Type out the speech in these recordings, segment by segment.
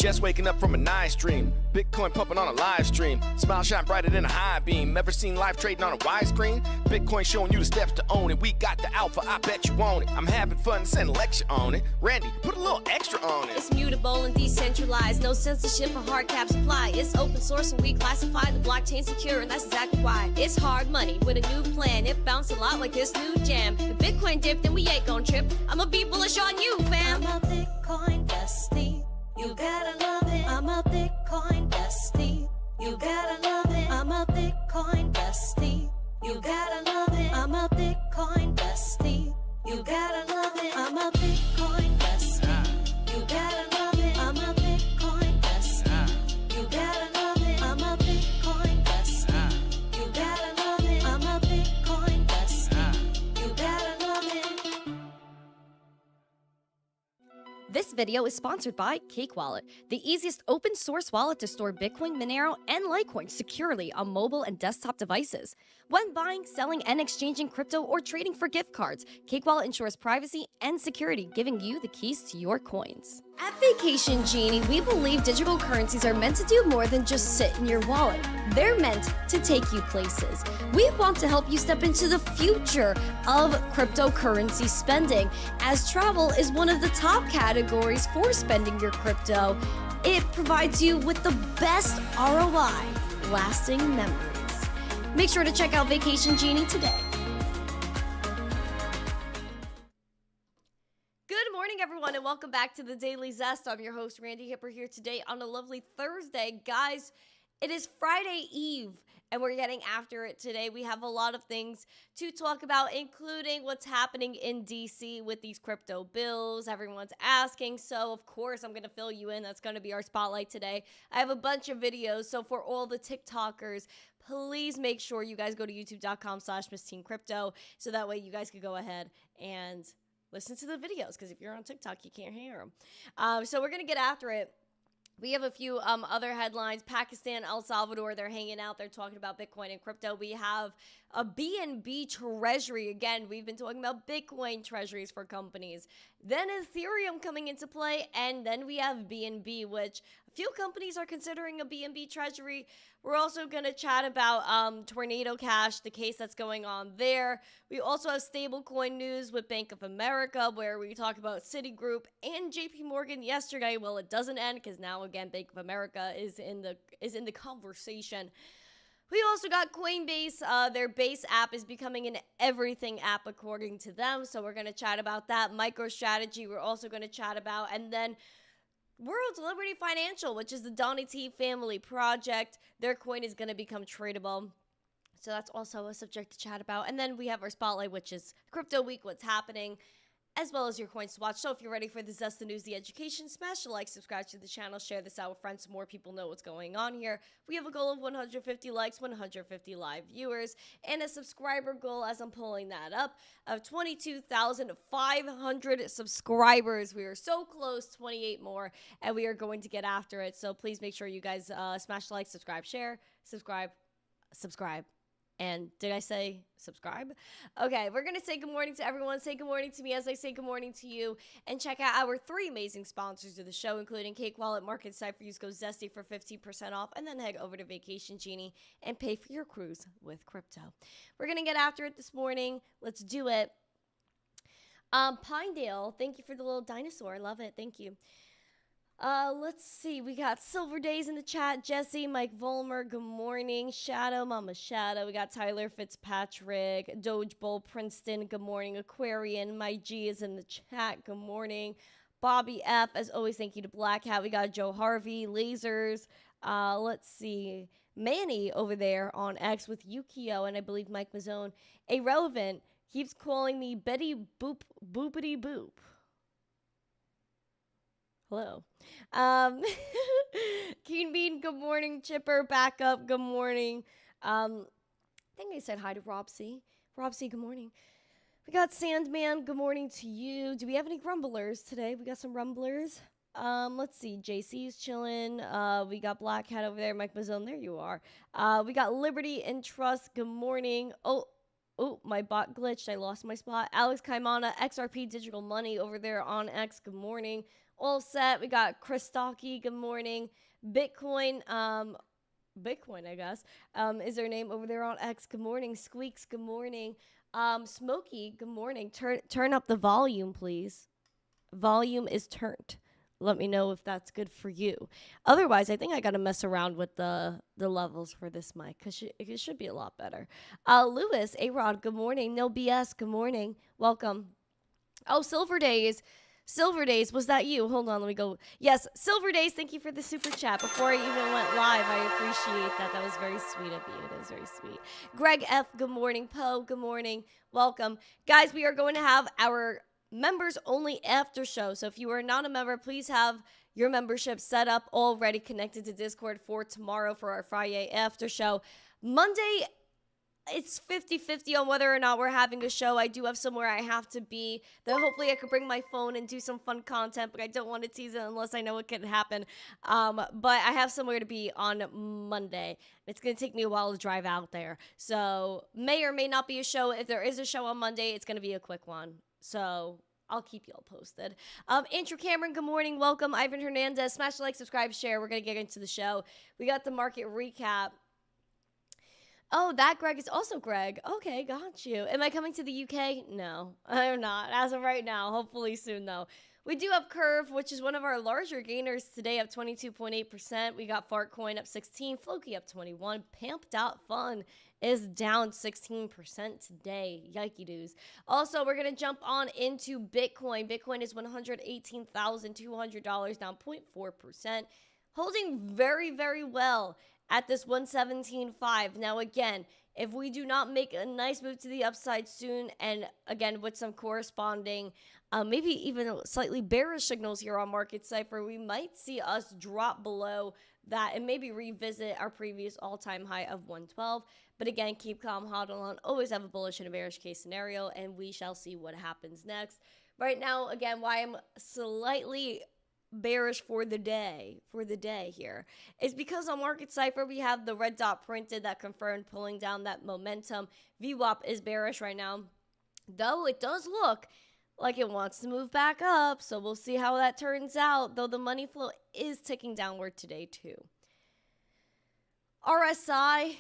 Just waking up from a nice dream. Bitcoin pumping on a live stream. Smile shine brighter than a high beam. Ever seen live trading on a widescreen? Bitcoin showing you the steps to own it. We got the alpha, I bet you want it. I'm having fun, send a lecture on it. Randy, put a little extra on it. It's mutable and decentralized. No censorship or hard caps apply. It's open source and we classify the blockchain secure, and that's exactly why. It's hard money with a new plan. It bounced a lot like this new jam. If Bitcoin dipped, then we ain't gon' trip. I'ma be bullish on you, fam. I'm a Bitcoin bestie. You gotta love it. I'm a Bitcoin bestie. You gotta love it. I'm a Bitcoin bestie. You gotta love it. I'm a Bitcoin bestie. You gotta love it. I'm a Bitcoin bestie. You gotta love it. I'm a Bitcoin bestie. You gotta love it. I'm a Bitcoin bestie. You gotta love it. I'm a Bitcoin bestie. You gotta love it. This video is sponsored by Cake Wallet, the easiest open source wallet to store Bitcoin, Monero, and Litecoin securely on mobile and desktop devices. When buying, selling, and exchanging crypto or trading for gift cards, Cake Wallet ensures privacy and security, giving you the keys to your coins. At Vacation Genie, we believe digital currencies are meant to do more than just sit in your wallet. They're meant to take you places. We want to help you step into the future of cryptocurrency spending, as travel is one of the top categories for spending your crypto. It provides you with the best ROI, lasting memories. Make sure to check out Vacation Genie today. Good morning, everyone, and welcome back to the Daily Zest. I'm your host, Randi Hipper, here today on a lovely Thursday. Guys, it is Friday Eve, and we're getting after it today. We have a lot of things to talk about, including what's happening in DC with these crypto bills. Everyone's asking, so of course I'm going to fill you in. That's going to be our spotlight today. I have a bunch of videos, so for all the TikTokers, please make sure you guys go to youtube.com/missteencrypto, so that way you guys can go ahead and listen to the videos, because if you're on TikTok, you can't hear them. So we're going to get after it. We have a few other headlines. Pakistan, El Salvador, they're hanging out. They're talking about Bitcoin and crypto. We have a BNB treasury. Again, we've been talking about Bitcoin treasuries for companies. Then Ethereum coming into play. And then we have BNB, which a few companies are considering a BNB treasury. We're also going to chat about Tornado Cash, the case that's going on there. We also have stablecoin news with Bank of America, where we talk about Citigroup and JP Morgan yesterday. Well, it doesn't end, because now again Bank of America is in the conversation. We also got Coinbase. Their base app is becoming an everything app according to them, so we're going to chat about that. MicroStrategy we're also going to chat about, and then World's Liberty Financial, which is the Donny T family project. Their coin is going to become tradable. So that's also a subject to chat about. And then we have our spotlight, which is Crypto Week, what's happening, as well as your coins to watch. So if you're ready for the Zest, the news, the education, smash the like, subscribe to the channel, share this out with friends so more people know what's going on here. We have a goal of 150 likes, 150 live viewers, and a subscriber goal, as I'm pulling that up, of 22,500 subscribers. We are so close, 28 more, and we are going to get after it. So please make sure you guys smash the like, subscribe, share, subscribe. And did I say subscribe? Okay, we're going to say good morning to everyone. Say good morning to me as I say good morning to you. And check out our 3 amazing sponsors of the show, including Cake Wallet, Market Cipher. Use Code Zesty for 15% off. And then head over to Vacation Genie and pay for your cruise with crypto. We're going to get after it this morning. Let's do it. Pinedale, thank you for the little dinosaur. Love it. Thank you. Let's see. We got Silver Days in the chat. Jesse, Mike Volmer, good morning. Shadow, Mama Shadow. We got Tyler Fitzpatrick, Doge Bull, Princeton, good morning. Aquarian, my G is in the chat. Good morning. Bobby F, as always, thank you to Black Hat. We got Joe Harvey, Lasers. Let's see. Manny over there on X with Yukio, and I believe Mike Mazzone. Irrelevant keeps calling me Betty Boop Boopity Boop. Hello. Keen Bean, good morning. Chipper, back up, good morning. I think I said hi to Rob C. Rob C, good morning. We got Sandman, good morning to you. Do we have any grumblers today? We got some rumblers. Let's see. JC's chilling. We got Black Hat over there. Mike Mazzone, there you are. We got Liberty and Trust, good morning. Oh, Oh, my bot glitched. I lost my spot. Alex Kaimana, XRP Digital Money over there on X. Good morning. All set. We got Chris Stocky. Good morning. Bitcoin. Bitcoin, I guess, is their name over there on X. Good morning. Squeaks. Good morning. Smokey. Good morning. Turn up the volume, please. Volume is turned. Let me know if that's good for you. Otherwise, I think I got to mess around with the levels for this mic because it should be a lot better. Lewis, A-Rod, good morning. No BS, good morning. Welcome. Oh, Silver Days. Silver Days, was that you? Hold on, let me go. Yes, Silver Days, thank you for the super chat. Before I even went live, I appreciate that. That was very sweet of you. That was very sweet. Greg F., good morning. Poe, good morning. Welcome. Guys, we are going to have our members only after show. So if you are not a member, please have your membership set up already connected to Discord for tomorrow for our Friday after show. Monday, it's 50-50 on whether or not we're having a show. I do have somewhere I have to be that hopefully I could bring my phone and do some fun content, but I don't want to tease it unless I know it can happen. But I have somewhere to be on Monday. It's going to take me a while to drive out there. So may or may not be a show. If there is a show on Monday, it's going to be a quick one. So I'll keep you all posted. Andrew Cameron, good morning. Welcome. Ivan Hernandez, smash the like, subscribe, share. We're going to get into the show. We got the market recap. Oh, that Greg is also Greg. Okay, got you. Am I coming to the UK? No, I'm not. As of right now. Hopefully soon, though. We do have Curve, which is one of our larger gainers today, up 22.8%. We got Fartcoin up 16, Floki up 21, Pamp.Fun is down 16% today. Yikey doos. Also, we're going to jump on into Bitcoin. Bitcoin is $118,200, down 0.4%, holding very, very well at this 117.5. Now, again, if we do not make a nice move to the upside soon, and again, with some corresponding, maybe even slightly bearish signals here on Market Cipher, we might see us drop below that and maybe revisit our previous all-time high of 112. But again, keep calm, hodl on, always have a bullish and a bearish case scenario, and we shall see what happens next. Right now, again, why I'm slightly bearish for the day here is because on Market Cipher we have the red dot printed that confirmed pulling down that momentum. VWAP is bearish right now, though it does look like it wants to move back up, so we'll see how that turns out, though the money flow is ticking downward today too. RSI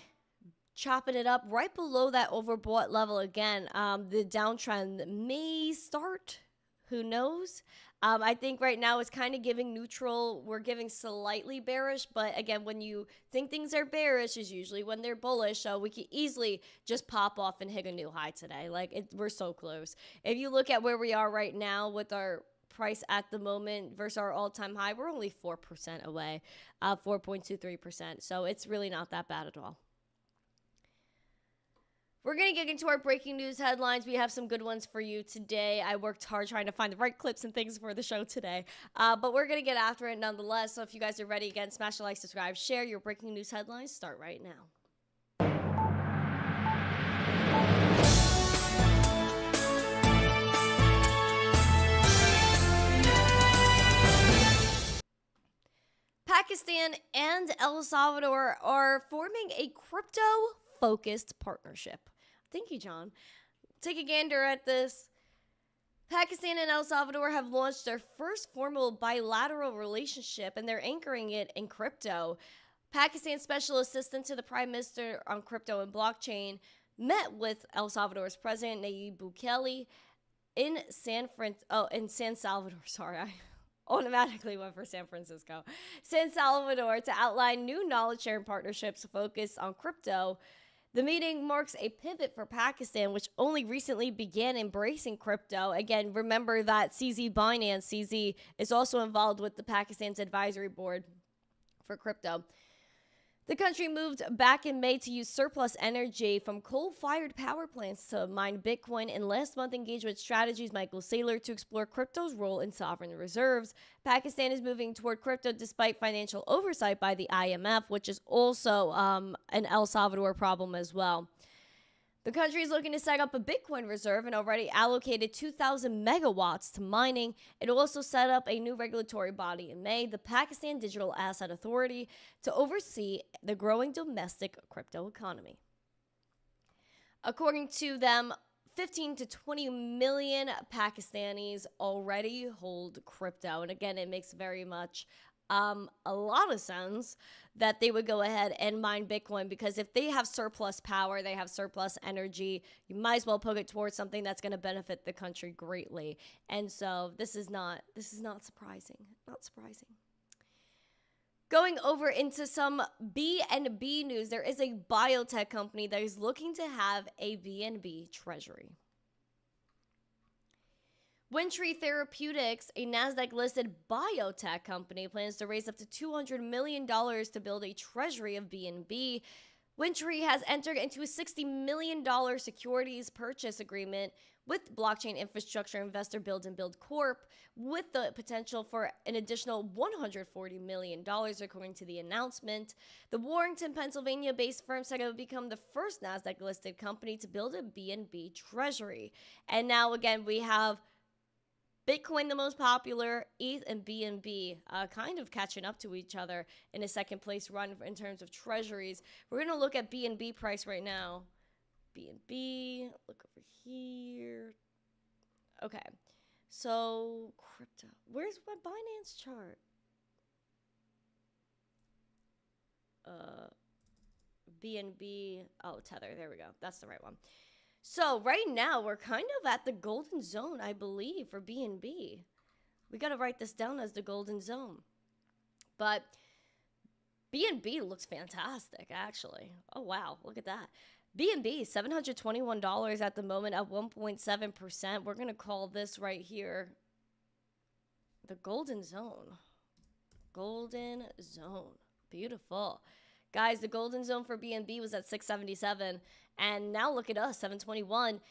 chopping it up right below that overbought level again. The downtrend may start, who knows. I think right now it's kind of giving neutral. We're giving slightly bearish, but again, when you think things are bearish is usually when they're bullish. So we could easily just pop off and hit a new high today. We're so close. If you look at where we are right now with our price at the moment versus our all-time high, we're only 4% away, 4.23%. So it's really not that bad at all. We're going to get into our breaking news headlines. We have some good ones for you today. I worked hard trying to find the right clips and things for the show today. But we're going to get after it nonetheless. So if you guys are ready, again, smash the like, subscribe, share. Your breaking news headlines start right now. Pakistan and El Salvador are forming a crypto-focused partnership. Thank you, John. Take a gander at this. Pakistan and El Salvador have launched their first formal bilateral relationship, and they're anchoring it in crypto. Pakistan's special assistant to the Prime Minister on crypto and blockchain met with El Salvador's President Nayib Bukele in San Salvador. Sorry, I automatically went for San Francisco. San Salvador to outline new knowledge-sharing partnerships focused on crypto. The meeting marks a pivot for Pakistan, which only recently began embracing crypto. Again, remember that CZ is also involved with the Pakistan's advisory board for crypto. The country moved back in May to use surplus energy from coal-fired power plants to mine Bitcoin, and last month engaged with Strategies Michael Saylor to explore crypto's role in sovereign reserves. Pakistan is moving toward crypto despite financial oversight by the IMF, which is also an El Salvador problem as well. The country is looking to set up a Bitcoin reserve and already allocated 2,000 megawatts to mining. It also set up a new regulatory body in May, the Pakistan Digital Asset Authority, to oversee the growing domestic crypto economy. According to them, 15 to 20 million Pakistanis already hold crypto. And again, it makes very much a lot of sense that they would go ahead and mine Bitcoin, because if they have surplus power, they have surplus energy, you might as well put it towards something that's going to benefit the country greatly. And so this is not surprising. Not surprising. Going over into some BNB news, there is a biotech company that is looking to have a BNB treasury. Windtree Therapeutics, a NASDAQ-listed biotech company, plans to raise up to $200 million to build a treasury of BNB. Windtree has entered into a $60 million securities purchase agreement with blockchain infrastructure investor Build and Build Corp, with the potential for an additional $140 million, according to the announcement. The Warrington, Pennsylvania-based firm said it would become the first NASDAQ-listed company to build a BNB treasury. And now, again, we have Bitcoin, the most popular, ETH and BNB kind of catching up to each other in a second place run in terms of treasuries. We're going to look at BNB price right now. BNB, look over here. Okay, so crypto. Where's my Binance chart? BNB, oh, Tether, there we go. That's the right one. So right now, we're kind of at the golden zone, I believe, for BNB. We got to write this down as the golden zone. But BNB looks fantastic, actually. Oh, wow. Look at that. BNB, $721 at the moment at 1.7%. We're going to call this right here the golden zone. Golden zone. Beautiful. Guys, the golden zone for BNB was at 677, and now look at us, 721.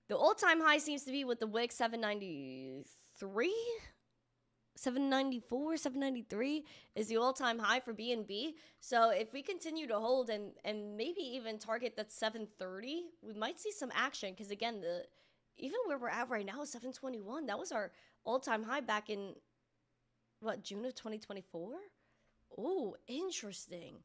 The all-time high seems to be with the Wix, 793? 794, 793 is the all-time high for BNB. So if we continue to hold and maybe even target that 730, we might see some action, because again, even where we're at right now is 721. That was our all-time high back in, what, June of 2024? Oh, interesting.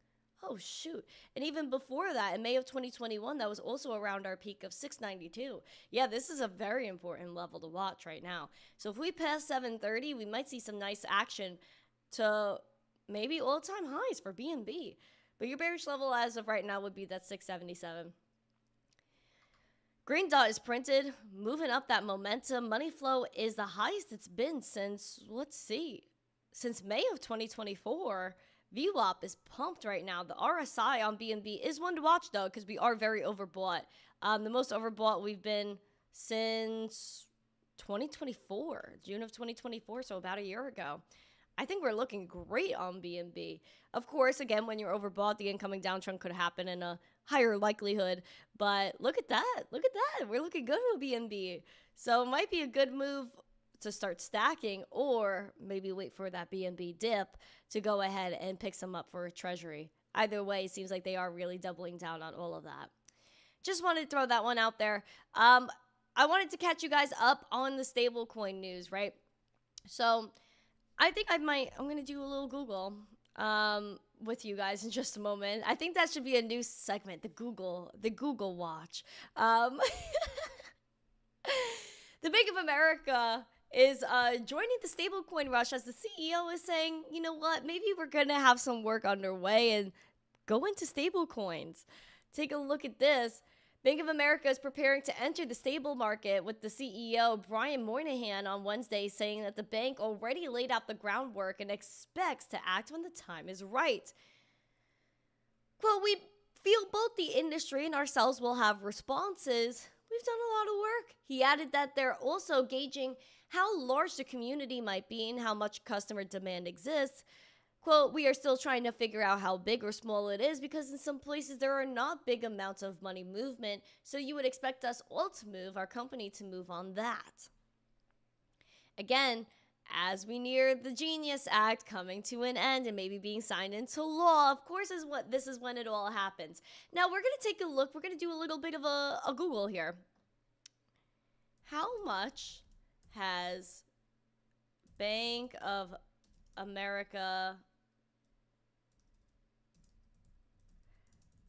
Oh, shoot. And even before that, in May of 2021, that was also around our peak of 692. Yeah, this is a very important level to watch right now. So if we pass 730, we might see some nice action to maybe all-time highs for BNB. But your bearish level as of right now would be that 677. Green dot is printed, moving up that momentum. Money flow is the highest it's been since, let's see, since May of 2024. VWAP is pumped right now. The RSI on BNB is one to watch, though, because we are very overbought. The most overbought we've been since 2024, June of 2024, so about a year ago. I think we're looking great on BNB. Of course, again, when you're overbought, the incoming downtrend could happen in a higher likelihood. But look at that. Look at that. We're looking good with BNB. So it might be a good move to start stacking, or maybe wait for that BNB dip to go ahead and pick some up for a treasury. Either way, it seems like they are really doubling down on all of that. Just wanted to throw that one out there. I wanted to catch you guys up on the stablecoin news, right? So I think I'm going to do a little Google with you guys in just a moment. I think that should be a new segment, the Google Watch. The Bank of America is joining the stablecoin rush, as the CEO is saying, you know what, maybe we're going to have some work underway and go into stablecoins. Take a look at this. Bank of America is preparing to enter the stable market, with the CEO, Brian Moynihan, on Wednesday saying that the bank already laid out the groundwork and expects to act when the time is right. Quote, we feel both the industry and ourselves will have responses. We've done a lot of work. He added that they're also gauging how large the community might be and how much customer demand exists. Quote, we are still trying to figure out how big or small it is, because in some places there are not big amounts of money movement, so you would expect us all to move, our company to move on that. Again, as we near the Genius Act coming to an end and maybe being signed into law, of course, this is when it all happens. Now, we're going to take a look. We're going to do a little bit of a Google here. How much has Bank of America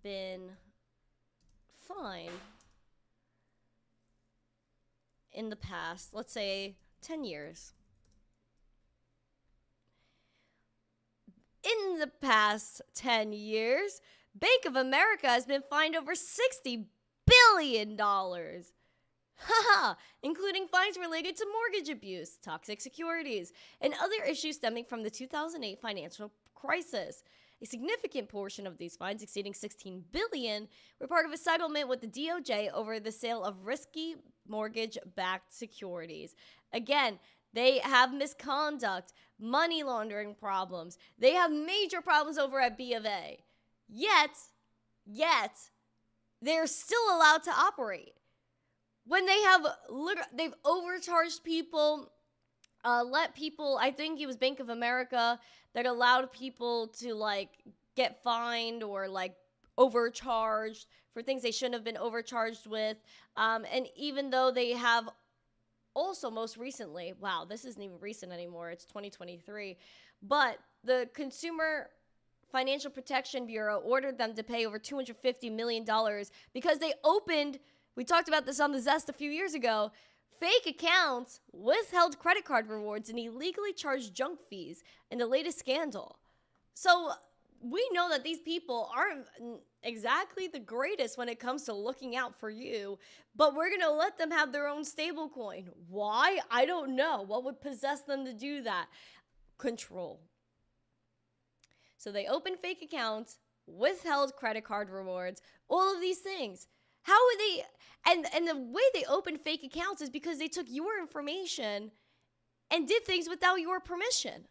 been fined in the past, let's say 10 years. In the past 10 years, Bank of America has been fined over $60 billion. Haha, including fines related to mortgage abuse, toxic securities, and other issues stemming from the 2008 financial crisis. A significant portion of these fines, exceeding $16 billion, were part of a settlement with the DOJ over the sale of risky mortgage-backed securities. Again, they have misconduct, money laundering problems. They have major problems over at B of A. Yet, they're still allowed to operate. When they've overcharged people, let people, I think it was Bank of America that allowed people to like get fined or like overcharged for things they shouldn't have been overcharged with. And even though they have also most recently, wow, this isn't even recent anymore, it's 2023, but the Consumer Financial Protection Bureau ordered them to pay over $250 million because they opened, we talked about this on the Zest a few years ago, fake accounts, withheld credit card rewards, and illegally charged junk fees in the latest scandal. So we know that these people aren't exactly the greatest when it comes to looking out for you, but we're going to let them have their own stablecoin. Why? I don't know. What would possess them to do that? Control. So they opened fake accounts, withheld credit card rewards, all of these things. How would they, and the way they opened fake accounts is because they took your information and did things without your permission.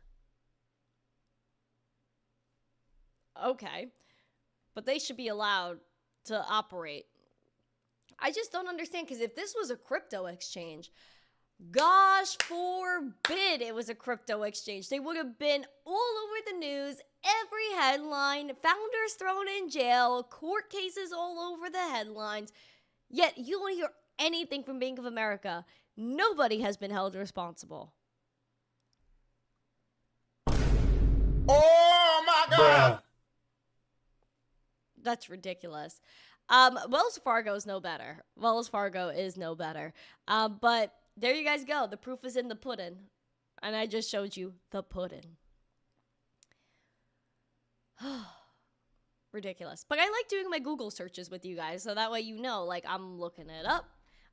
Okay, but they should be allowed to operate. I just don't understand, because if this was a crypto exchange, gosh forbid it was a crypto exchange, they would have been all over the news, every headline, founders thrown in jail, court cases all over the headlines. Yet you don't hear anything from Bank of America. Nobody has been held responsible. Oh my God! That's ridiculous. Wells Fargo is no better. Wells Fargo is no better. But there you guys go. The proof is in the pudding. And I just showed you the pudding. Ridiculous. But I like doing my Google searches with you guys, so that way you know, like, I'm looking it up.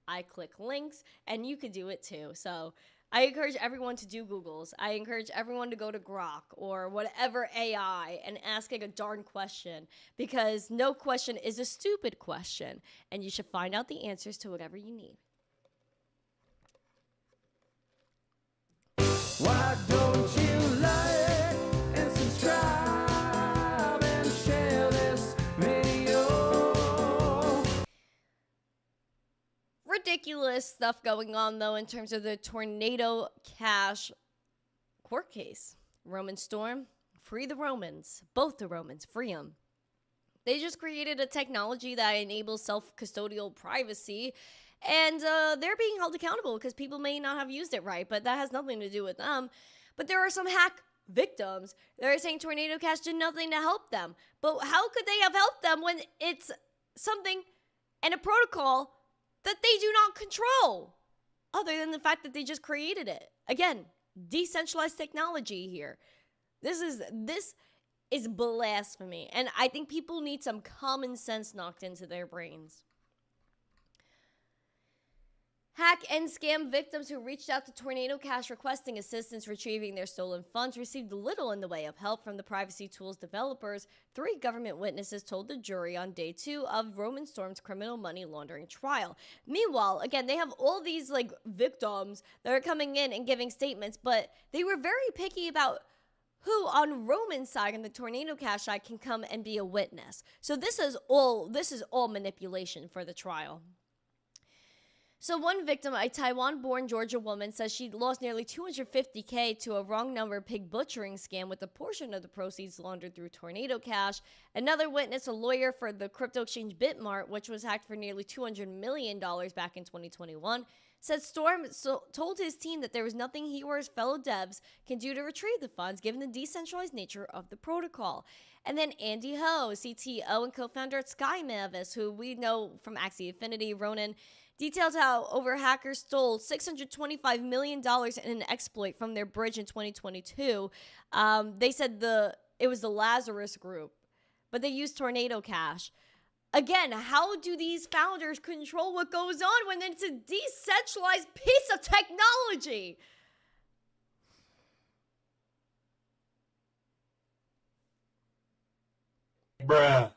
I click links, and you could do it too. So I encourage everyone to do Googles. I encourage everyone to go to Grok or whatever AI and ask like a darn question, because no question is a stupid question, and you should find out the answers to whatever you need. Why don't you like and subscribe and share this video? Ridiculous stuff going on, though, in terms of the Tornado Cash court case. Roman Storm, free the Romans. Both the Romans, free them. They just created a technology that enables self-custodial privacy, and they're being held accountable because people may not have used it right, but that has nothing to do with them. But there are some hack victims that are saying Tornado Cash did nothing to help them. But how could they have helped them when it's something and a protocol that they do not control, other than the fact that they just created it? Again, decentralized technology here. This is blasphemy, and I think people need some common sense knocked into their brains. Hack and scam victims who reached out to Tornado Cash requesting assistance retrieving their stolen funds received little in the way of help from the privacy tools developers, 3 government witnesses told the jury on day 2 of Roman Storm's criminal money laundering trial. Meanwhile, again, they have all these like victims that are coming in and giving statements, but they were very picky about who on Roman's side and the Tornado Cash side can come and be a witness. So this is all manipulation for the trial. So one victim, a Taiwan-born Georgia woman, says she lost nearly $250K to a wrong number pig butchering scam with a portion of the proceeds laundered through Tornado Cash. Another witness, a lawyer for the crypto exchange Bitmart, which was hacked for nearly $200 million back in 2021, said Storm told his team that there was nothing he or his fellow devs can do to retrieve the funds given the decentralized nature of the protocol. And then Andy Ho, CTO and co-founder at Sky Mavis, who we know from Axie Infinity, Ronan, details how hackers stole $625 million in an exploit from their bridge in 2022. They said it was the Lazarus Group, but they used Tornado Cash. Again, how do these founders control what goes on when it's a decentralized piece of technology? Bruh.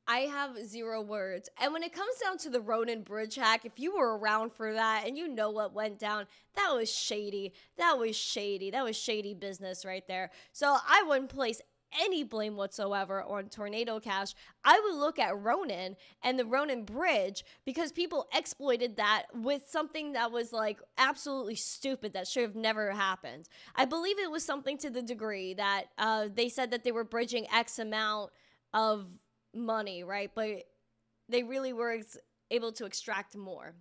I have zero words. And when it comes down to the Ronin bridge hack, if you were around for that and you know what went down, that was shady. That was shady business right there. So I wouldn't place any blame whatsoever on Tornado Cash. I would look at Ronin and the Ronin bridge because people exploited that with something that was like absolutely stupid that should have never happened. I believe it was something to the degree that they said that they were bridging X amount of money, right? But they really were able to extract more.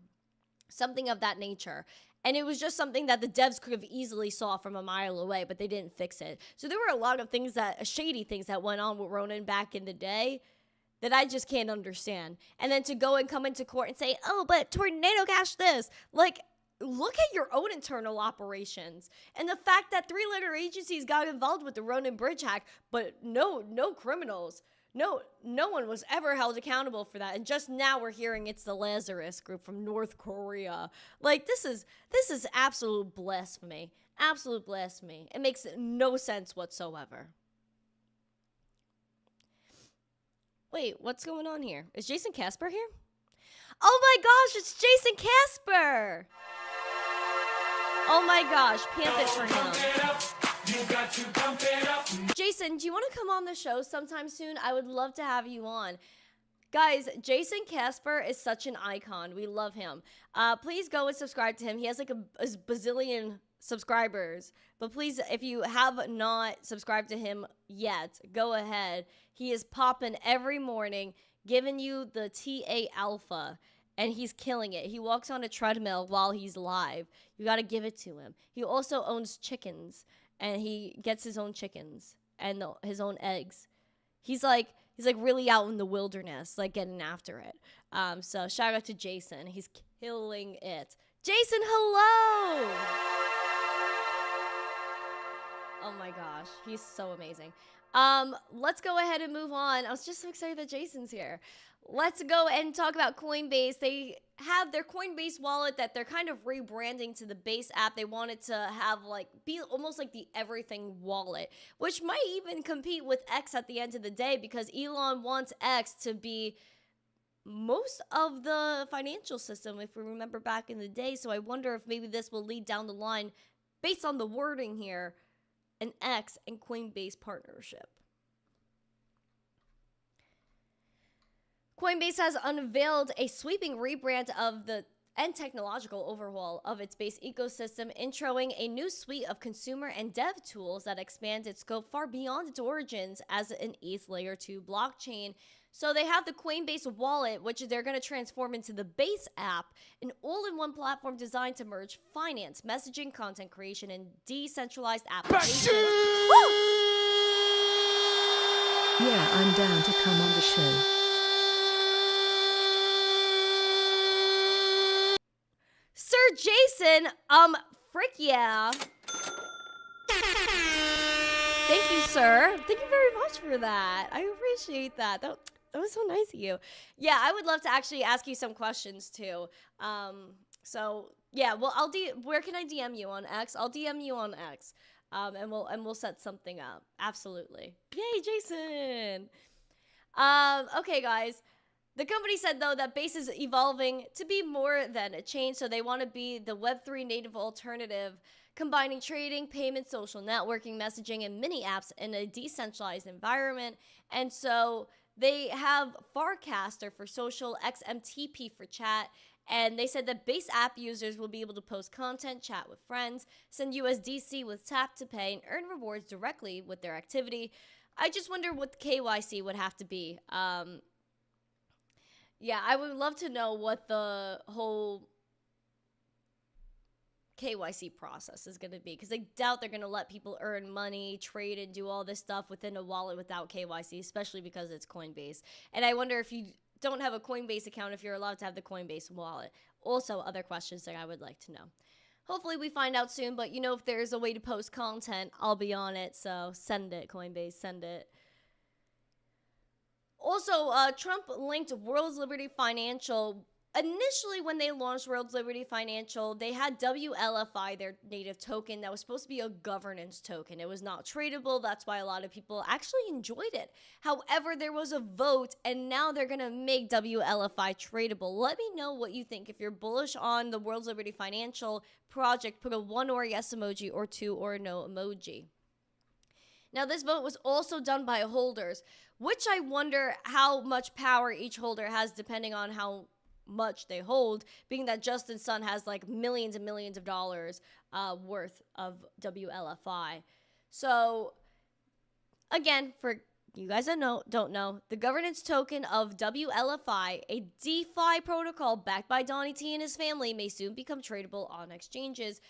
Something of that nature. And it was just something that the devs could have easily saw from a mile away, but they didn't fix it. So there were a lot of things shady things that went on with Ronin back in the day that I just can't understand. And then to go and come into court and say, oh, but Tornado Cash this. Like, look at your own internal operations. And the fact that 3-letter agencies got involved with the Ronin bridge hack, but no criminals. No one was ever held accountable for that. And just now we're hearing it's the Lazarus Group from North Korea. Like, this is absolute blasphemy. Absolute blasphemy. It makes no sense whatsoever. Wait, what's going on here? Is Jason Casper here? Oh my gosh, it's Jason Casper! Oh my gosh, pamp it for him. Jason, do you want to come on the show sometime soon? I would love to have you on. Guys, Jason Casper is such an icon. We love him. Please go and subscribe to him. He has like a bazillion subscribers. But please, if you have not subscribed to him yet, go ahead. He is popping every morning, giving you the TA alpha. And he's killing it. He walks on a treadmill while he's live. You got to give it to him. He also owns chickens. And he gets his own chickens and his own eggs. He's like really out in the wilderness, like getting after it. So shout out to Jason. He's killing it. Jason, hello! Oh my gosh, he's so amazing. Let's go ahead and move on. I was just so excited that Jason's here. Let's go and talk about Coinbase. They have their Coinbase wallet that they're kind of rebranding to the Base app. They want it to have be almost like the everything wallet, which might even compete with X at the end of the day because Elon wants X to be most of the financial system, if we remember back in the day. So I wonder if maybe this will lead down the line, based on the wording here, an X and Coinbase partnership. Coinbase has unveiled a sweeping rebrand and technological overhaul of its Base ecosystem, introing a new suite of consumer and dev tools that expand its scope far beyond its origins as an ETH Layer 2 blockchain. So they have the Coinbase wallet, which they're going to transform into the Base app, an all-in-one platform designed to merge finance, messaging, content creation, and decentralized applications. Yeah, I'm down to come on the show. Sir Jason, frick yeah. Thank you, sir. Thank you very much for that. I appreciate that. That was so nice of you. Yeah, I would love to actually ask you some questions too. So yeah, well, where can I DM you on X? I'll DM you on X, and we'll set something up. Absolutely. Yay, Jason. Okay, guys. The company said, though, that Base is evolving to be more than a chain, so they want to be the Web3 native alternative, combining trading, payments, social networking, messaging, and mini apps in a decentralized environment. And so they have Farcaster for social, XMTP for chat, and they said that Base app users will be able to post content, chat with friends, send USDC with tap to pay, and earn rewards directly with their activity. I just wonder what the KYC would have to be. Yeah, I would love to know what the whole KYC process is going to be, because I doubt they're going to let people earn money, trade, and do all this stuff within a wallet without KYC, especially because it's Coinbase. And I wonder if you don't have a Coinbase account, if you're allowed to have the Coinbase wallet. Also, other questions that I would like to know. Hopefully we find out soon, but if there's a way to post content, I'll be on it. So send it, Coinbase, send it. Also, Trump linked World's Liberty Financial. Initially, when they launched World's Liberty Financial, they had WLFI, their native token, that was supposed to be a governance token. It was not tradable. That's why a lot of people actually enjoyed it. However, there was a vote, and now they're going to make WLFI tradable. Let me know what you think. If you're bullish on the World's Liberty Financial project, put a 1 or yes emoji, or 2 or no emoji. Now, this vote was also done by holders, which I wonder how much power each holder has depending on how much they hold, being that Justin Sun has like millions and millions of dollars worth of WLFI. So again, for you guys that don't know, the governance token of WLFI, a DeFi protocol backed by Donnie T and his family, may soon become tradable on exchanges.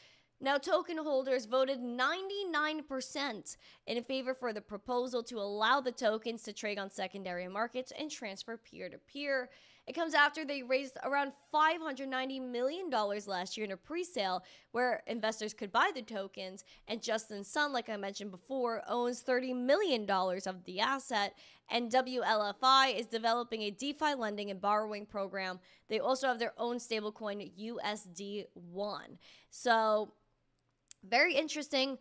Now, token holders voted 99% in favor for the proposal to allow the tokens to trade on secondary markets and transfer peer-to-peer. It comes after they raised around $590 million last year in a pre-sale where investors could buy the tokens, and Justin Sun, like I mentioned before, owns $30 million of the asset, and WLFI is developing a DeFi lending and borrowing program. They also have their own stablecoin, USD1. So, very interesting.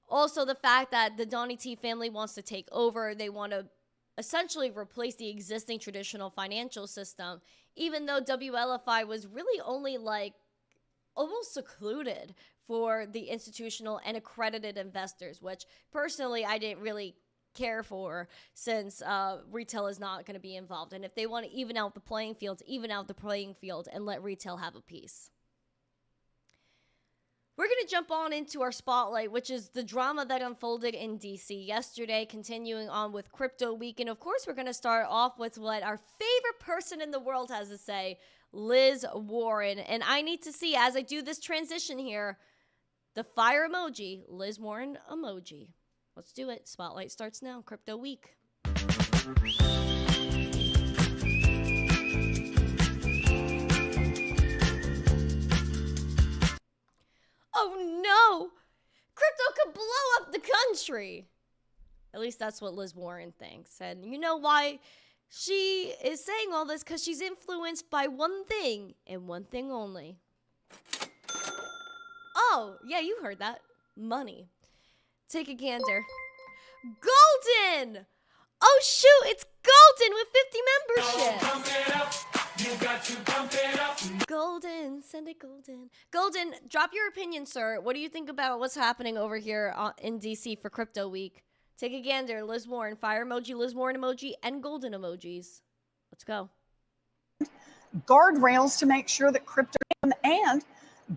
Also, the fact that the Donnie T family wants to take over. They want to essentially replace the existing traditional financial system, even though WLFI was really only like almost secluded for the institutional and accredited investors, which personally I didn't really care for, since retail is not going to be involved. And if they want to even out the playing field and let retail have a piece. We're going to jump on into our spotlight, which is the drama that unfolded in DC yesterday, continuing on with Crypto Week. And of course, we're going to start off with what our favorite person in the world has to say, Liz Warren. And I need to see, as I do this transition here, the fire emoji, Liz Warren emoji. Let's do it. Spotlight starts now. Crypto Week. Oh no! Crypto could blow up the country! At least that's what Liz Warren thinks. And you know why she is saying all this? Because she's influenced by one thing, and one thing only. Oh, yeah, you heard that. Money. Take a gander. Golden! Oh shoot, it's Golden with 50 membership! Pump it up. You got to pump it up. Golden, send it Golden. Golden, drop your opinion, sir. What do you think about what's happening over here in DC for Crypto Week? Take a gander. Liz Warren, fire emoji, Liz Warren emoji, and golden emojis. Let's go. Guardrails to make sure that crypto and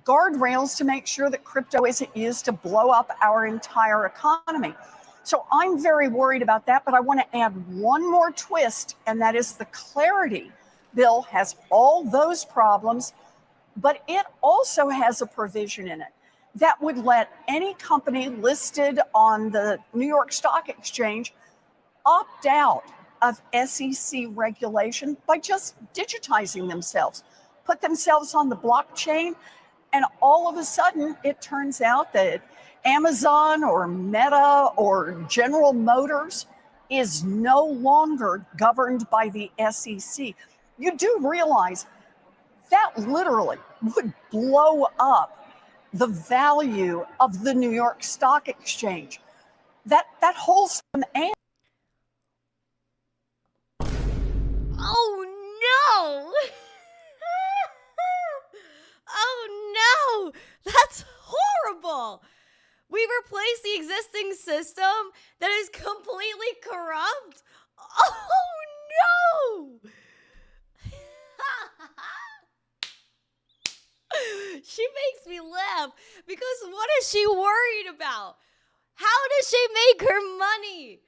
guardrails to make sure that crypto isn't used to blow up our entire economy. So I'm very worried about that, but I want to add one more twist, and that is the clarity bill has all those problems, but it also has a provision in it that would let any company listed on the New York Stock Exchange opt out of SEC regulation by just digitizing themselves, put themselves on the blockchain, and all of a sudden it turns out that Amazon or Meta or General Motors is no longer governed by the SEC. You do realize that literally would blow up the value of the New York Stock Exchange. That whole and Oh no! Oh no! That's horrible! We replaced the existing system that is completely corrupt? Oh no! She makes me laugh because what is she worried about? How does she make her money?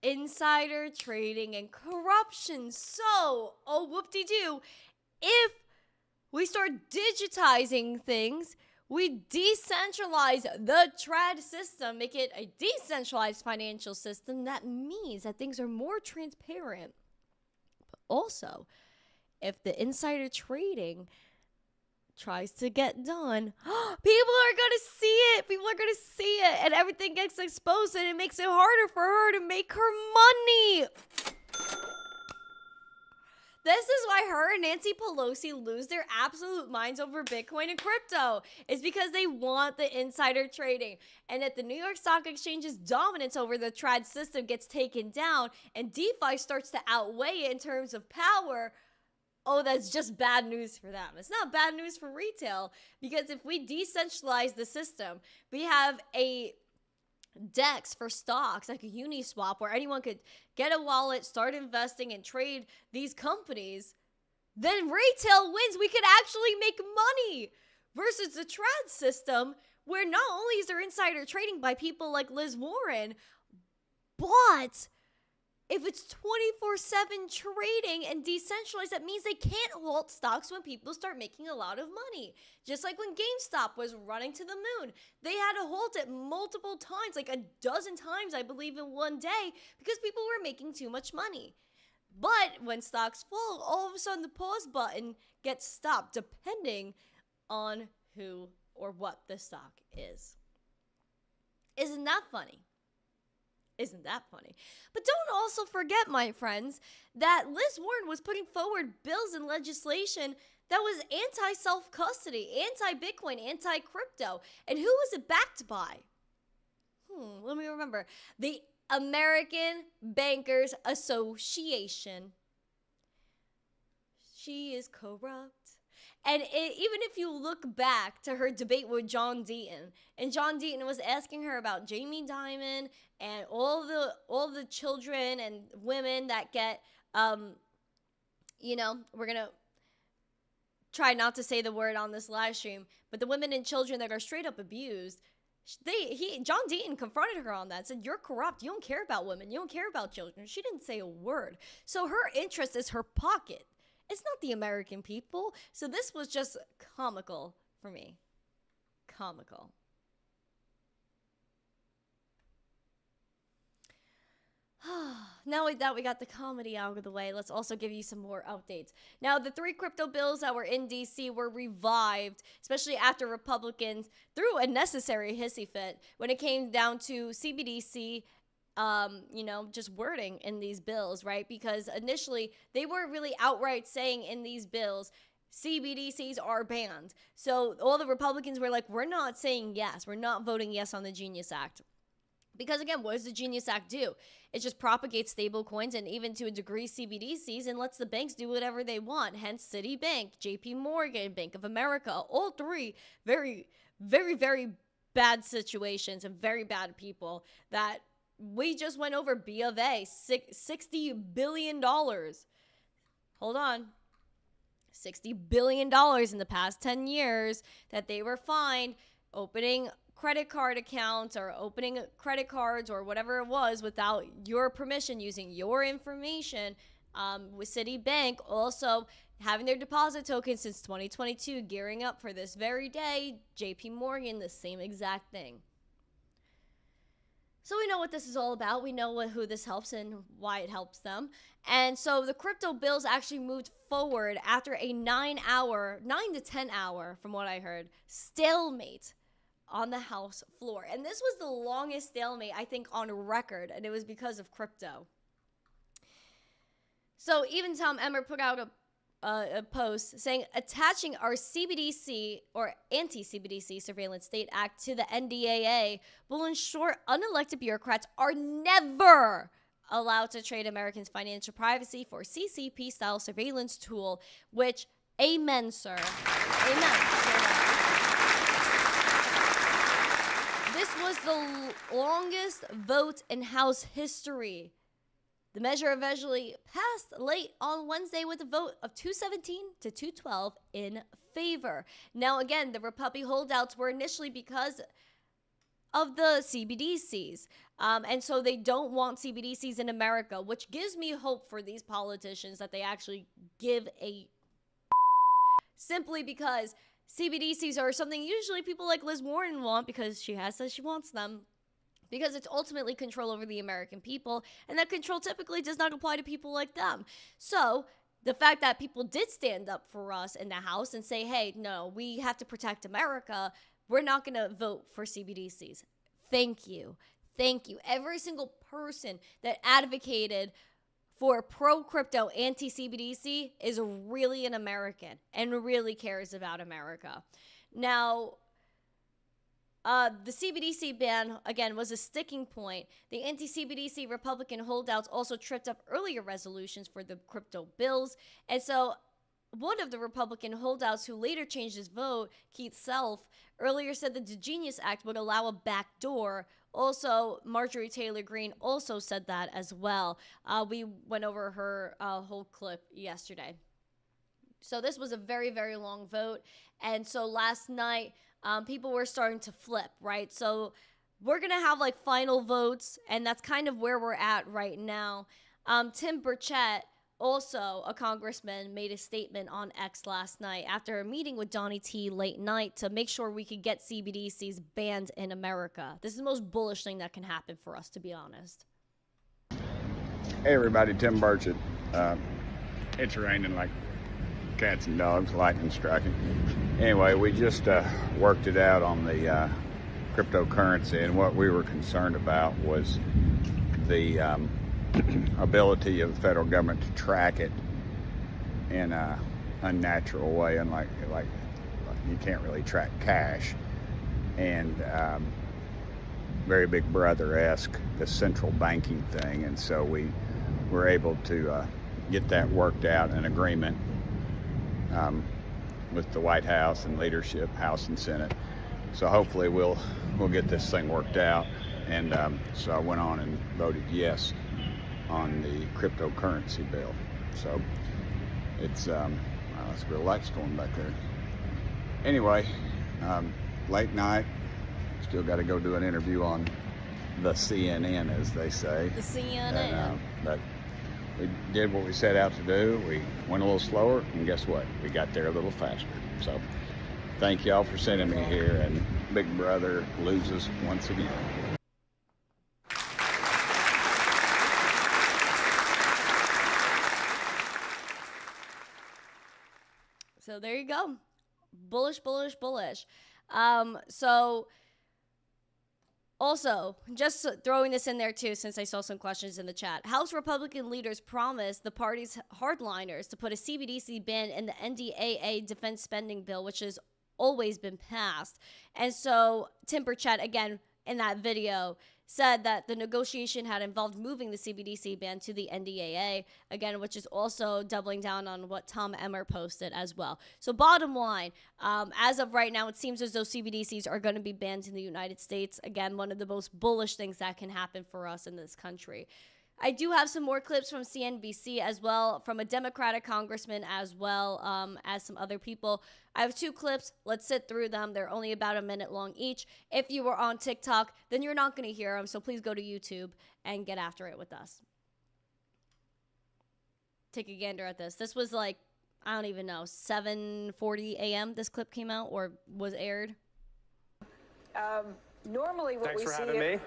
Insider trading and corruption. So, oh whoop-de-doo, if we start digitizing things, we decentralize the trad system, make it a decentralized financial system. That means that things are more transparent. But also, if the insider trading tries to get done, people are going to see it. People are going to see it, and everything gets exposed, and it makes it harder for her to make her money. This is why her and Nancy Pelosi lose their absolute minds over Bitcoin and crypto. It's because they want the insider trading. And if the New York Stock Exchange's dominance over the trad system gets taken down and DeFi starts to outweigh it in terms of power, oh, that's just bad news for them. It's not bad news for retail, because if we decentralize the system, we have a DEX for stocks, like a Uniswap, where anyone could get a wallet, start investing, and trade these companies, then retail wins. We could actually make money versus the trad system, where not only is there insider trading by people like Liz Warren, but if it's 24/7 trading and decentralized, that means they can't halt stocks when people start making a lot of money. Just like when GameStop was running to the moon, they had to halt it multiple times, like a dozen times, I believe, in one day, because people were making too much money. But when stocks fall, all of a sudden the pause button gets stopped, depending on who or what the stock is. Isn't that funny? Isn't that funny? But don't also forget, my friends, that Liz Warren was putting forward bills and legislation that was anti-self-custody, anti-Bitcoin, anti-crypto. And who was it backed by? Let me remember. The American Bankers Association. She is corrupt. And even if you look back to her debate with John Deaton, and John Deaton was asking her about Jamie Dimon and all the children and women that get, we're going to try not to say the word on this live stream, but the women and children that are straight up abused, John Deaton confronted her on that, said, "You're corrupt. You don't care about women. You don't care about children." She didn't say a word. So her interest is her pocket. It's not the American people. So this was just comical for me. Comical. Now that we got the comedy out of the way, let's also give you some more updates. Now, the 3 crypto bills that were in D.C. were revived, especially after Republicans threw a necessary hissy fit when it came down to CBDC, just wording in these bills, right? Because initially they were really outright saying in these bills, CBDCs are banned. So all the Republicans were like, we're not saying yes. We're not voting yes on the Genius Act. Because again, what does the Genius Act do? It just propagates stablecoins and even to a degree CBDCs and lets the banks do whatever they want. Hence Citibank, JP Morgan, Bank of America, all 3 very, very, very bad situations and very bad people that we just went over. B of A, $60 billion. Hold on. $60 billion in the past 10 years that they were fined opening credit card accounts or opening credit cards or whatever it was without your permission, using your information, with Citibank also having their deposit token since 2022, gearing up for this very day. JP Morgan, the same exact thing. So we know what this is all about. We know who this helps and why it helps them. And so the crypto bills actually moved forward after a 9 to 10 hour, from what I heard, stalemate on the House floor. And this was the longest stalemate, I think, on record, and it was because of crypto. So even Tom Emmer put out a post saying, attaching our CBDC or anti-CBDC Surveillance State Act to the NDAA will ensure unelected bureaucrats are never allowed to trade Americans' financial privacy for CCP-style surveillance tool, which, amen, sir. Amen. This was the longest vote in House history. The measure eventually passed late on Wednesday with a vote of 217 to 212 in favor. Now, again, the Republican holdouts were initially because of the CBDCs. And so they don't want CBDCs in America, which gives me hope for these politicians that they actually give a... Simply because CBDCs are something usually people like Liz Warren want because she has said she wants them, because it's ultimately control over the American people, and that control typically does not apply to people like them. So the fact that people did stand up for us in the House and say, hey, no, we have to protect America, we're not going to vote for CBDCs. Thank you. Thank you. Every single person that advocated for pro-crypto, anti-CBDC is really an American and really cares about America. Now, the CBDC ban, again, was a sticking point. The anti-CBDC Republican holdouts also tripped up earlier resolutions for the crypto bills. And so one of the Republican holdouts who later changed his vote, Keith Self, earlier said that the Genius Act would allow a backdoor. Also, Marjorie Taylor Greene also said that as well. We went over her whole clip yesterday. So this was a very, very long vote. And so last night, people were starting to flip, right? So we're going to have like final votes, and that's kind of where we're at right now. Tim Burchett, also a congressman, made a statement on X last night after a meeting with Donnie T late night to make sure we could get CBDCs banned in America. This is the most bullish thing that can happen for us, to be honest. Hey everybody, Tim Burchett. It's raining like cats and dogs, lightning striking. Anyway, we just worked it out on the cryptocurrency, and what we were concerned about was the ability of the federal government to track it in a unnatural way, and like you can't really track cash, and very Big Brother-esque, the central banking thing. And so we were able to get that worked out, an agreement with the White House and leadership, House and Senate. So hopefully we'll get this thing worked out. And so I went on and voted yes on the cryptocurrency bill. So it's a real light storm back there. Anyway, late night, still got to go do an interview on the CNN, as they say. The CNN. And, but we did what we set out to do. We went a little slower, and guess what? We got there a little faster. So thank y'all for sending me here, and Big Brother loses once again. So there you go. Bullish, bullish, bullish. So also, just throwing this in there too, since I saw some questions in the chat. House Republican leaders promised the party's hardliners to put a CBDC ban in the NDAA defense spending bill, which has always been passed. And so Tim Burchett, again, in that video, said that the negotiation had involved moving the CBDC ban to the NDAA, again, which is also doubling down on what Tom Emmer posted as well. So bottom line, as of right now, it seems as though CBDCs are going to be banned in the United States. Again, one of the most bullish things that can happen for us in this country. I do have some more clips from CNBC as well, from a Democratic congressman as well as some other people. I have two clips. Let's sit through them. They're only about a minute long each. If you were on TikTok, then you're not going to hear them, so please go to YouTube and get after it with us. Take a gander at this. This was like, I don't even know, 7:40 a.m. this clip came out or was aired. Normally what Thanks we for see... having me.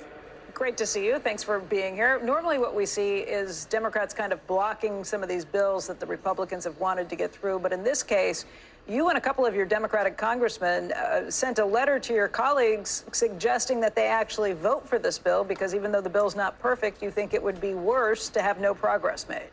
Great to see you. Thanks for being here. Normally what we see is Democrats kind of blocking some of these bills that the Republicans have wanted to get through. But in this case, you and a couple of your Democratic congressmen sent a letter to your colleagues suggesting that they actually vote for this bill, because even though the bill's not perfect, you think it would be worse to have no progress made.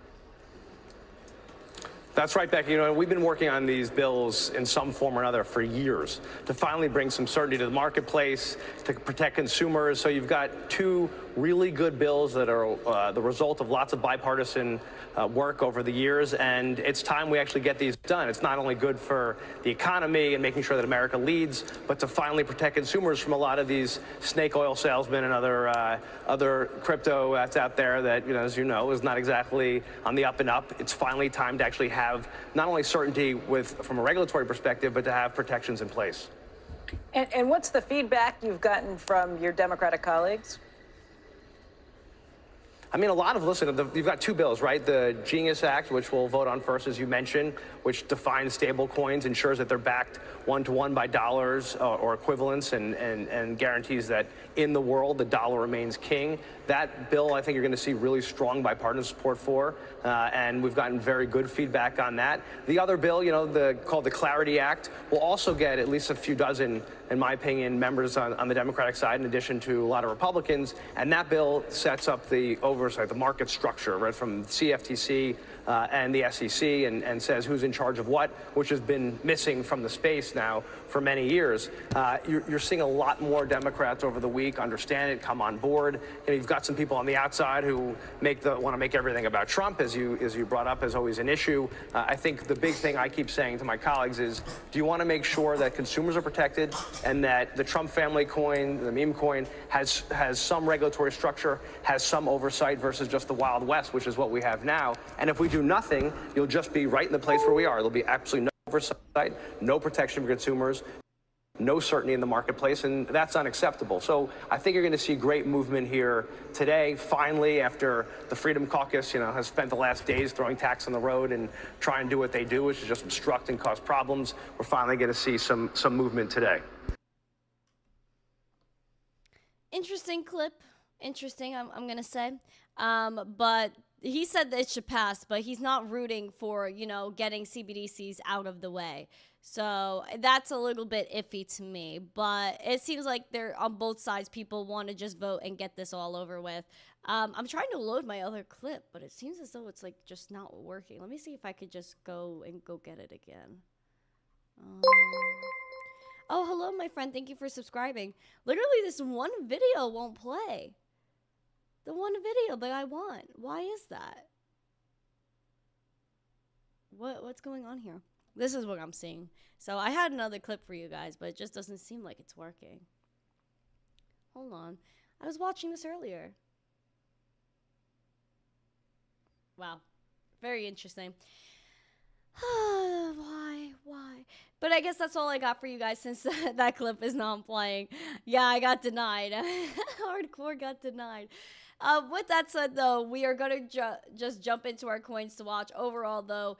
That's right, Becky. You know, we've been working on these bills in some form or another for years to finally bring some certainty to the marketplace, to protect consumers. So you've got two really good bills that are the result of lots of bipartisan work over the years, and it's time we actually get these done. It's not only good for the economy and making sure that America leads, but to finally protect consumers from a lot of these snake oil salesmen and other crypto that's out there that, you know, as you know, is not exactly on the up and up. It's finally time to actually have not only certainty from a regulatory perspective, but to have protections in place. And what's the feedback you've gotten from your Democratic colleagues? I mean, you've got two bills, right? The Genius Act, which we'll vote on first, as you mentioned, which defines stablecoins, ensures that they're backed one-to-one by dollars or equivalents, and guarantees that in the world, the dollar remains king. That bill, I think you're going to see really strong bipartisan support for, and we've gotten very good feedback on that. The other bill, called the Clarity Act, will also get at least a few dozen, in my opinion, members on the Democratic side, in addition to a lot of Republicans, and that bill sets up the oversight, the market structure, right, from CFTC and the SEC, and says who's in charge of what, which has been missing from the space now for many years. You're seeing a lot more Democrats over the week understand it, come on board. You've got some people on the outside who want to make everything about Trump, as you brought up, as always an issue. I think the big thing I keep saying to my colleagues is, do you want to make sure that consumers are protected and that the Trump family coin, the meme coin, has some regulatory structure, has some oversight versus just the Wild West, which is what we have now? And if we do nothing, you'll just be right in the place where we are. There'll be absolutely no oversight, no protection for consumers, no certainty in the marketplace, and that's unacceptable. So I think you're going to see great movement here today, finally, after the Freedom Caucus, has spent the last days throwing tacks on the road and trying to do what they do, which is just obstruct and cause problems. We're finally going to see some movement today. Interesting clip. Interesting, I'm going to say. But he said that it should pass, but he's not rooting for, getting CBDCs out of the way. So that's a little bit iffy to me. But it seems like they're on both sides. People want to just vote and get this all over with. I'm trying to load my other clip, but it seems as though it's like just not working. Let me see if I could just go get it again. Oh, hello, my friend. Thank you for subscribing. Literally, this one video won't play. The one video that I want. Why is that? What's going on here? This is what I'm seeing. So I had another clip for you guys, but it just doesn't seem like it's working. Hold on. I was watching this earlier. Wow. Very interesting. Why? But I guess that's all I got for you guys, since that clip is not playing. Yeah, I got denied. Hardcore got denied. With that said, though, we are going to just jump into our coins to watch. Overall, though,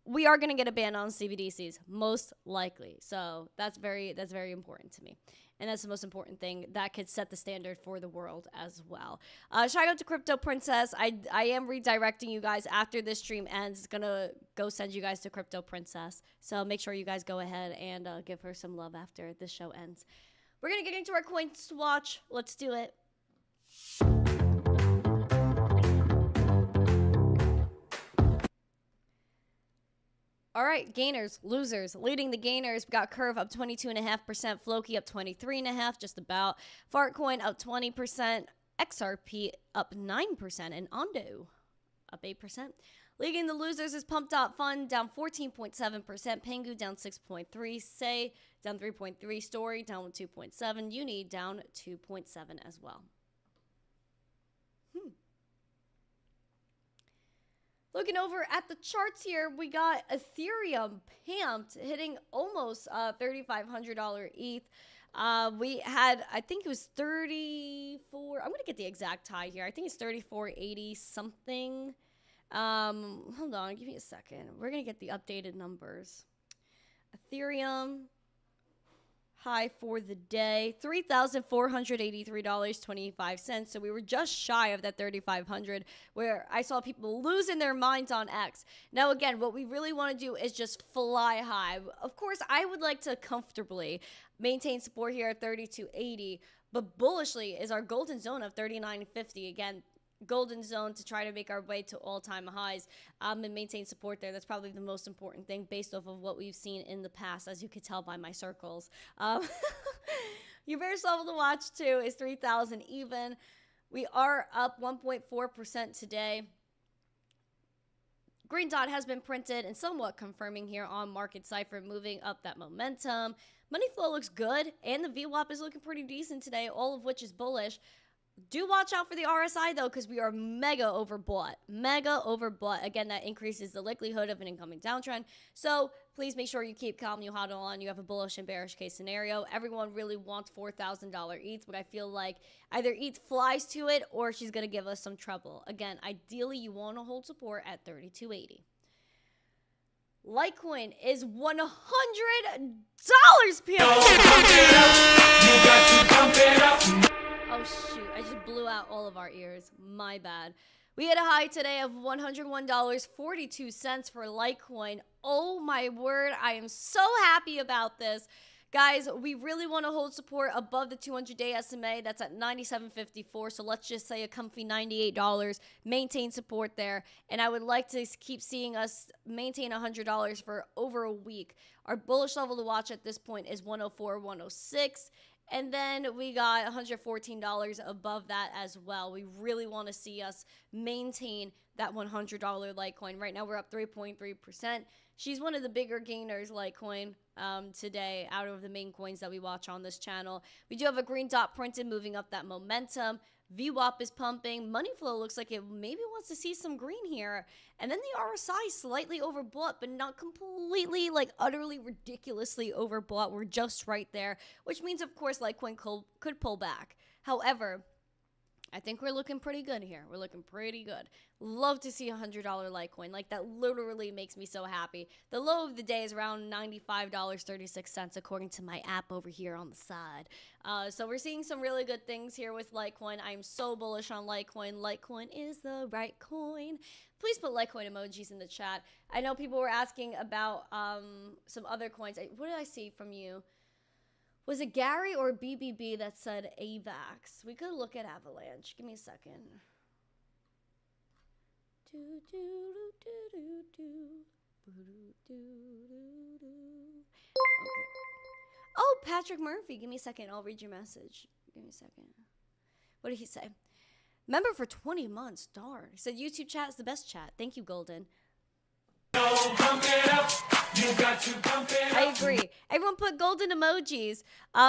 we are going to get a ban on CBDCs, most likely. So that's very important to me. And that's the most important thing that could set the standard for the world as well. Shout out to Crypto Princess. I am redirecting you guys after this stream ends. It's going to go send you guys to Crypto Princess. So make sure you guys go ahead and give her some love after this show ends. We're going to get into our coins to watch. Let's do it. All right, gainers, losers. Leading the gainers, we got Curve up 22.5%, Floki up 23.5%, just about. Fartcoin up 20%, XRP up 9%, and Ondo up 8%. Leading the losers is Pump.Fun down 14.7%, Pengu down 6.3%, Say down 3.3%, Story down 2.7%, Uni down 2.7% as well. Looking over at the charts here, we got Ethereum pumped, hitting almost $3,500 ETH. We had, I think it was 34. I'm going to get the exact high here. I think it's 3480 something. Hold on, give me a second. We're going to get the updated numbers. Ethereum high for the day, $3,483.25. So we were just shy of that 3,500, where I saw people losing their minds on X. Now, again, what we really want to do is just fly high. Of course, I would like to comfortably maintain support here at 3,280, but bullishly is our golden zone of 3,950. Again, golden zone to try to make our way to all-time highs and maintain support there. That's probably the most important thing based off of what we've seen in the past, as you could tell by my circles. Your bearish level to watch too is 3,000 even. We are up 1.4% today. Green dot has been printed and somewhat confirming here on market Cipher, moving up that momentum. Money flow looks good, and the VWAP is looking pretty decent today, all of which is bullish. Do watch out for the RSI, though, because we are mega overbought. Mega overbought. Again, that increases the likelihood of an incoming downtrend. So please make sure you keep calm, you huddle on. You have a bullish and bearish case scenario. Everyone really wants $4,000 ETH, but I feel like either ETH flies to it or she's going to give us some trouble. Again, ideally, you want to hold support at 32.80. Litecoin is $100, people. Oh, shoot. I just blew out all of our ears. My bad. We had a high today of $101.42 for Litecoin. Oh, my word. I am so happy about this. Guys, we really want to hold support above the 200-day SMA. That's at $97.54. So let's just say a comfy $98. Maintain support there. And I would like to keep seeing us maintain $100 for over a week. Our bullish level to watch at this point is 104, 106. And then we got $114 above that as well. We really want to see us maintain that $100 Litecoin. Right now, we're up 3.3%. She's one of the bigger gainers, Litecoin, today out of the main coins that we watch on this channel. We do have a green dot printed, moving up that momentum. VWAP is pumping. Money flow looks like it maybe wants to see some green here. And then the RSI slightly overbought, but not completely, like utterly ridiculously overbought. We're just right there, which means, of course, Litecoin could pull back. However, I think we're looking pretty good here. We're looking pretty good. Love to see $100 Litecoin. Like, that literally makes me so happy. The low of the day is around $95.36, according to my app over here on the side. So we're seeing some really good things here with Litecoin. I'm so bullish on Litecoin. Litecoin is the right coin. Please put Litecoin emojis in the chat. I know people were asking about some other coins. What did I see from you? Was it Gary or BBB that said AVAX? We could look at Avalanche. Give me a second. Okay. Oh, Patrick Murphy. Give me a second. I'll read your message. Give me a second. What did he say? Member for 20 months. Darn. He said YouTube chat is the best chat. Thank you, Golden. I agree. Everyone put golden emojis.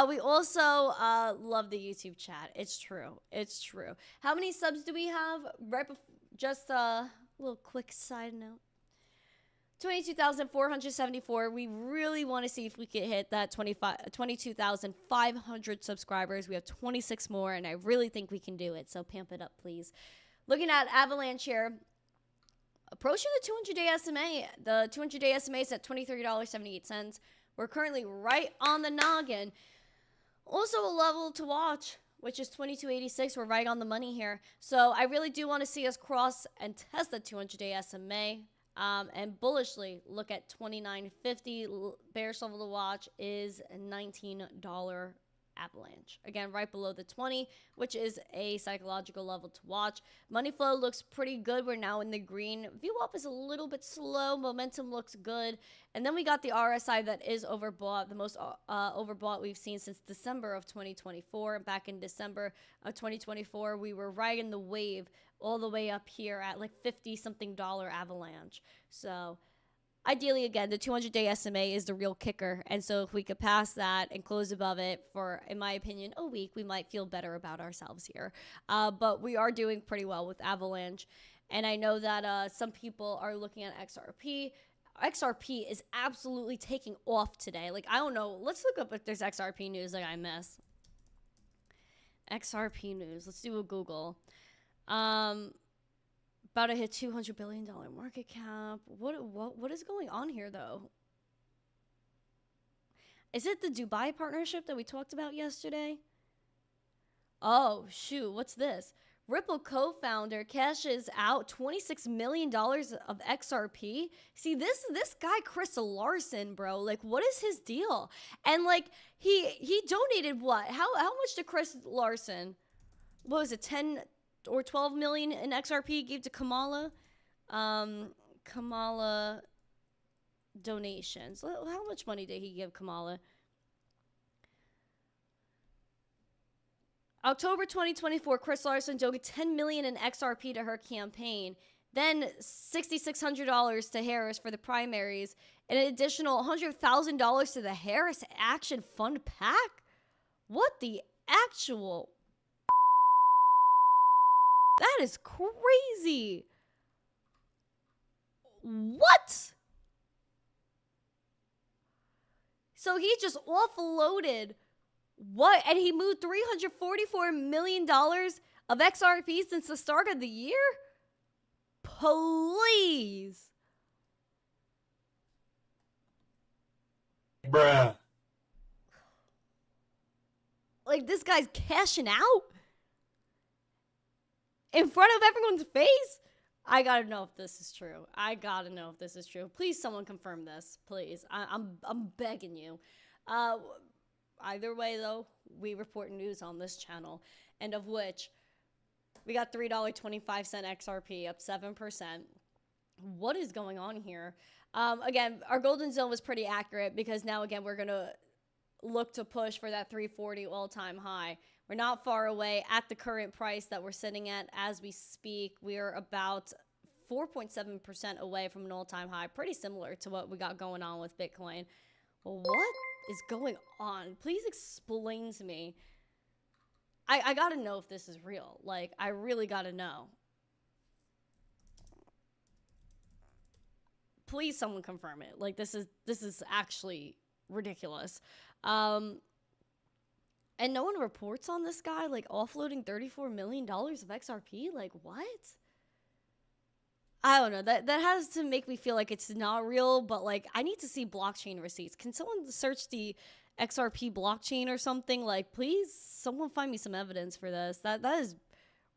We also love the YouTube chat. It's true. It's true. How many subs do we have? Right before, just a little quick side note. 22,474. We really want to see if we can hit that 22,500 subscribers. We have 26 more, and I really think we can do it. So pamp it up, please. Looking at Avalanche here. Approaching the 200-day SMA. The 200-day SMA is at $23.78. We're currently right on the noggin. Also a level to watch, which is $22.86. We're right on the money here. So I really do want to see us cross and test the 200-day SMA. And bullishly look at $29.50. Bearish level to watch is $19 Avalanche. Again, right below the 20, which is a psychological level to watch. Money flow looks pretty good. We're now in the green. VWAP is a little bit slow. Momentum looks good. And then we got the RSI that is overbought, the most overbought we've seen since December of 2024. Back in December of 2024, we were riding the wave all the way up here at like $50-something Avalanche. So ideally, again, the 200-day SMA is the real kicker. And so if we could pass that and close above it for, in my opinion, a week, we might feel better about ourselves here. But we are doing pretty well with Avalanche. And I know that some people are looking at XRP. XRP is absolutely taking off today. Like, I don't know. Let's look up if there's XRP news that I miss. XRP news. Let's do a Google. About to hit $200 billion market cap. What is going on here, though? Is it the Dubai partnership that we talked about yesterday? Oh, shoot. What's this? Ripple co-founder cashes out $26 million of XRP. See, this guy, Chris Larson, bro, like, what is his deal? And, like, he donated what? How much did Chris Larson? What was it, 10 or 12 million in XRP gave to Kamala? Kamala donations. How much money did he give Kamala? October 2024, Chris Larson donated $10 million in XRP to her campaign. Then $6,600 to Harris for the primaries. And an additional $100,000 to the Harris Action Fund PAC? What the actual... That is crazy. What? So he just offloaded what? And he moved $344 million of XRP since the start of the year? Please. Bruh. Like, this guy's cashing out in front of everyone's face? I gotta know if this is true. I gotta know if this is true. Please, someone confirm this. Please. I'm begging you. Either way, though, we report news on this channel, and of which we got $3.25 XRP, up 7%. What is going on here? Again, our golden zone was pretty accurate because now, again, we're going to look to push for that 340 all-time high. We're not far away at the current price that we're sitting at as we speak. We are about 4.7% away from an all-time high, pretty similar to what we got going on with Bitcoin. What is going on? Please explain to me. I gotta know if this is real. Like, I really gotta know. Please, someone confirm it. Like, this is actually ridiculous. And no one reports on this guy, like, offloading $34 million of XRP? Like, what? I don't know. That has to make me feel like it's not real, but, like, I need to see blockchain receipts. Can someone search the XRP blockchain or something? Like, please, someone find me some evidence for this. That is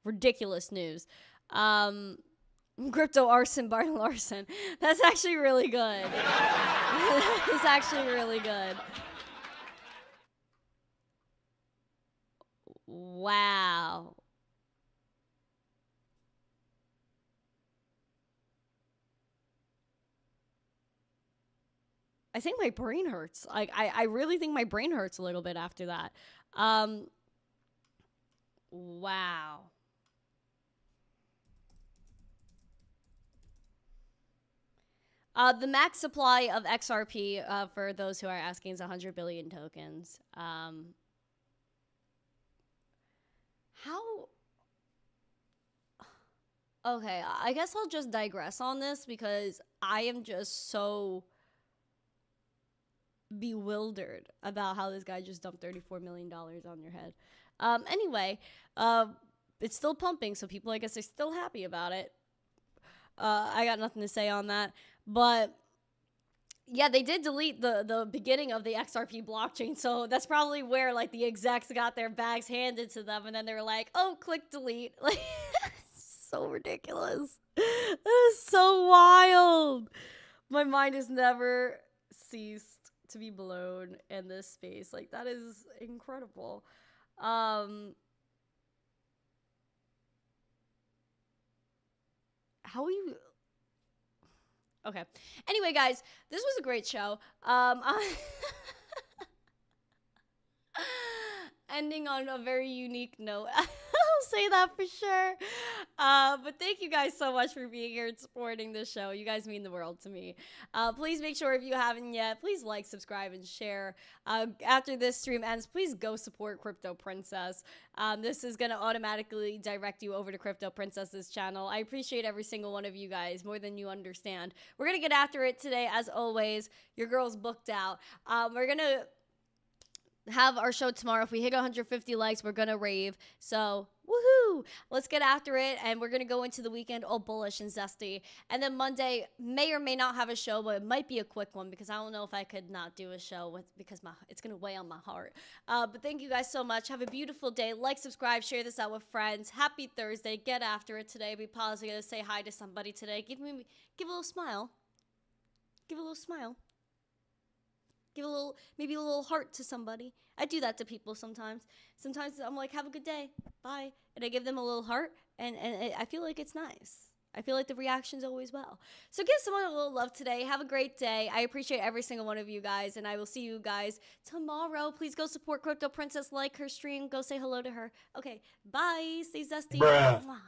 ridiculous news. Crypto arson by Larson. That's actually really good. It's actually really good. Wow. I think my brain hurts. Like, I really think my brain hurts a little bit after that. Wow. The max supply of XRP, for those who are asking, is 100 billion tokens. How? Okay, I guess I'll just digress on this because I am just so bewildered about how this guy just dumped $34 million on your head. Anyway, it's still pumping, so people, I guess, are still happy about it. I got nothing to say on that. But yeah, they did delete the beginning of the XRP blockchain, so that's probably where, like, the execs got their bags handed to them, and then they were like, oh, click delete. Like, so ridiculous. That is so wild. My mind has never ceased to be blown in this space. Like, that is incredible. How are you... Okay. Anyway, guys, this was a great show. Ending on a very unique note. I'll say that for sure. But thank you guys so much for being here and supporting this show. You guys mean the world to me. Please make sure, if you haven't yet, please like, subscribe, and share. After this stream ends, please go support Crypto Princess. This is going to automatically direct you over to Crypto Princess's channel. I appreciate every single one of you guys more than you understand. We're going to get after it today, as always. Your girl's booked out. We're going to have our show tomorrow. If we hit 150 likes, we're gonna rave. So woohoo, let's get after it. And we're gonna go into the weekend all bullish and zesty. And then Monday may or may not have a show, but it might be a quick one because I don't know if I could not do a show because it's gonna weigh on my heart. But thank you guys so much. Have a beautiful day. Like, subscribe, share this out with friends. Happy Thursday. Get after it today. Be positive. Say hi to somebody today. Give a little smile. Give a little smile. Give maybe a little heart to somebody. I do that to people sometimes. Sometimes I'm like, have a good day, bye. And I give them a little heart, and I feel like it's nice. I feel like the reaction's always well. So give someone a little love today. Have a great day. I appreciate every single one of you guys, and I will see you guys tomorrow. Please go support Crypto Princess, like her stream, go say hello to her. Okay, bye, stay zesty. Bruh. Mwah.